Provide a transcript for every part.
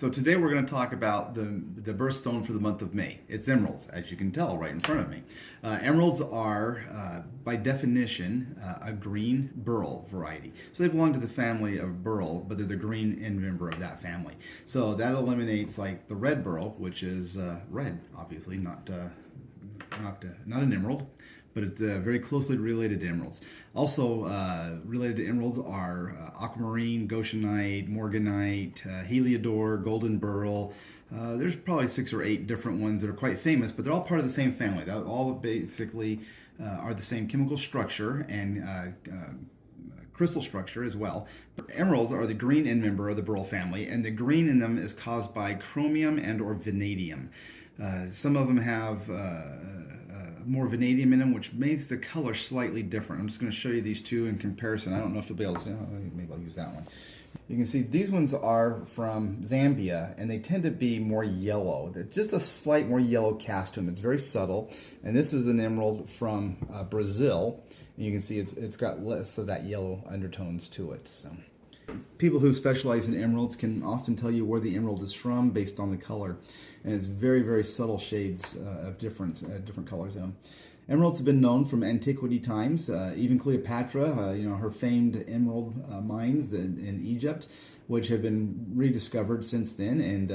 So today we're going to talk about the birthstone for the month of May. It's emeralds, as you can tell right in front of me. Emeralds are, by definition, a green beryl variety. So they belong to the family of beryl, but they're the green end member of that family. So that eliminates like the red beryl, which is red, obviously, not an emerald, but it's very closely related to emeralds. Also related to emeralds are aquamarine, goshenite, morganite, heliodor, golden beryl. There's probably 6 or 8 different ones that are quite famous, but they're all part of the same family. They all basically are the same chemical structure and crystal structure as well. Emeralds are the green end member of the beryl family, and the green in them is caused by chromium and or vanadium. Some of them have more vanadium in them, which makes the color slightly different. I'm just going to show you these two in comparison. I don't know if you'll be able to see. Maybe I'll use that one. You can see these ones are from Zambia, and they tend to be more yellow. Just a slight more yellow cast to them. It's very subtle. And this is an emerald from Brazil. And you can see it's got less of that yellow undertones to it. So people who specialize in emeralds can often tell you where the emerald is from based on the color, and it's very, very subtle shades of different colors in them. Emeralds have been known from antiquity times. Even Cleopatra, her famed emerald mines in Egypt, which have been rediscovered since then, and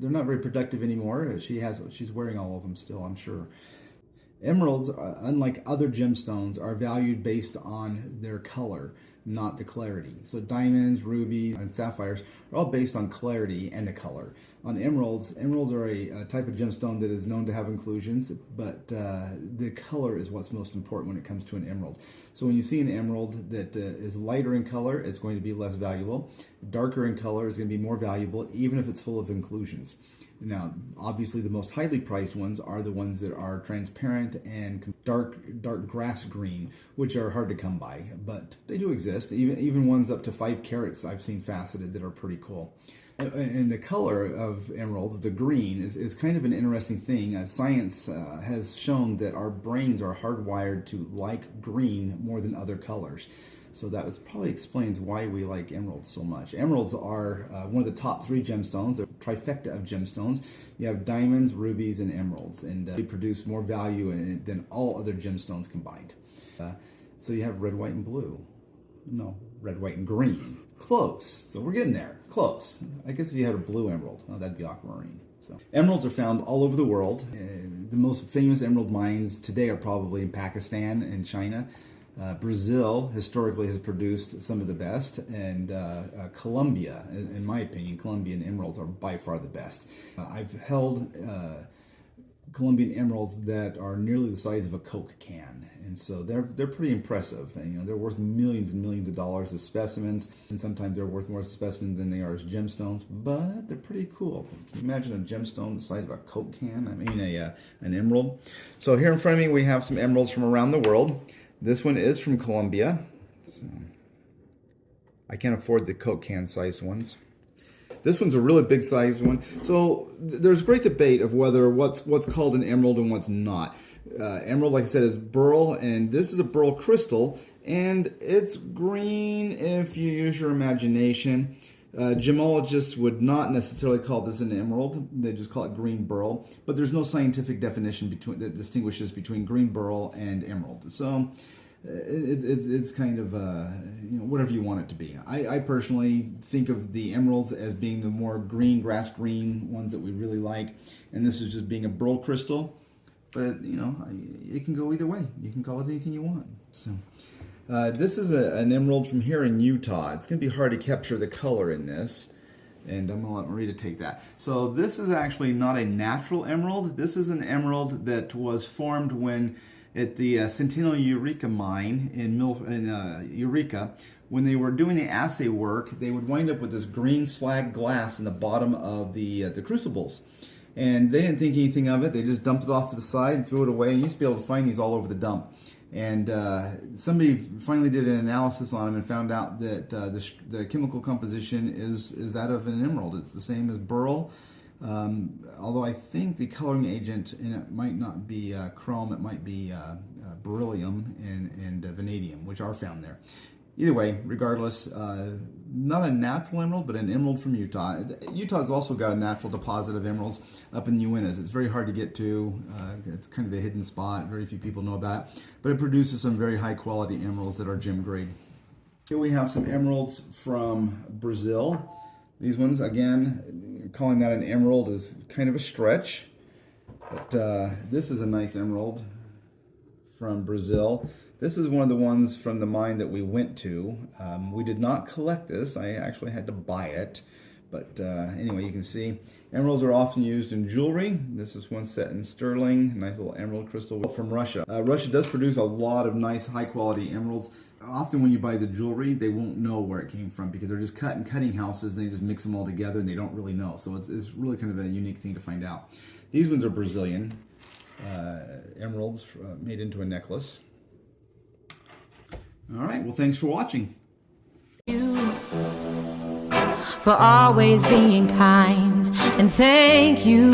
they're not very productive anymore. She's wearing all of them still, I'm sure. Emeralds, unlike other gemstones, are valued based on their color, not the clarity. So diamonds, rubies, and sapphires are all based on clarity and the color. On emeralds are a type of gemstone that is known to have inclusions, but the color is what's most important when it comes to an emerald. So when you see an emerald that is lighter in color, it's going to be less valuable. Darker in color is going to be more valuable, even if it's full of inclusions. Now, obviously, the most highly priced ones are the ones that are transparent and dark grass green, which are hard to come by, but they do exist. Even ones up to 5 carats I've seen faceted that are pretty cool. And the color of emeralds, the green, is kind of an interesting thing. Science has shown that our brains are hardwired to like green more than other colors. So that probably explains why we like emeralds so much. Emeralds are one of the top 3 gemstones. They're a trifecta of gemstones. You have diamonds, rubies, and emeralds, and they produce more value than all other gemstones combined. So you have red, white, and blue. No, red, white, and green. Close. So we're getting there. Close. I guess if you had a blue emerald, that'd be aquamarine. So emeralds are found all over the world. The most famous emerald mines today are probably in Pakistan and China. Brazil historically has produced some of the best, and Colombia, in my opinion, Colombian emeralds are by far the best. I've held Colombian emeralds that are nearly the size of a Coke can, and so they're pretty impressive. And, they're worth millions and millions of dollars as specimens, and sometimes they're worth more as specimens than they are as gemstones. But they're pretty cool. Can you imagine a gemstone the size of a Coke can? I mean, an emerald. So here in front of me, we have some emeralds from around the world. This one is from Colombia. So I can't afford the Coke can sized ones. This one's a really big sized one. So there's great debate of whether what's called an emerald and what's not. Emerald, like I said, is beryl, and this is a beryl crystal, and it's green if you use your imagination. Gemologists would not necessarily call this an emerald. They just call it green beryl, but there's no scientific definition that distinguishes between green beryl and emerald. So it's kind of whatever you want it to be. I personally think of the emeralds as being the more green, grass green ones that we really like, and this is just being a beryl crystal. But it can go either way. You can call it anything you want. So. This is an emerald from here in Utah. It's going to be hard to capture the color in this, and I'm going to let Marita take that. So this is actually not a natural emerald. This is an emerald that was formed when at the Centennial Eureka mine in Eureka, when they were doing the assay work, they would wind up with this green slag glass in the bottom of the crucibles. And they didn't think anything of it. They just dumped it off to the side and threw it away. You used to be able to find these all over the dump. And somebody finally did an analysis on them and found out that the chemical composition is that of an emerald. It's the same as beryl, although I think the coloring agent in it might not be chrome. It might be beryllium and vanadium, which are found there. Either way, regardless, not a natural emerald, but an emerald from Utah. Utah's also got a natural deposit of emeralds up in the Uintas. It's very hard to get to. It's kind of a hidden spot. Very few people know about it, but it produces some very high quality emeralds that are gem grade. Here we have some emeralds from Brazil. These ones, again, calling that an emerald is kind of a stretch, but this is a nice emerald from Brazil. This is one of the ones from the mine that we went to. We did not collect this. I actually had to buy it. But anyway, you can see emeralds are often used in jewelry. This is one set in sterling, nice little emerald crystal from Russia. Russia does produce a lot of nice high quality emeralds. Often when you buy the jewelry, they won't know where it came from because they're just cut in cutting houses and they just mix them all together and they don't really know. So it's really kind of a unique thing to find out. These ones are Brazilian emeralds made into a necklace. All right, well, thanks for watching. For always being kind, and thank you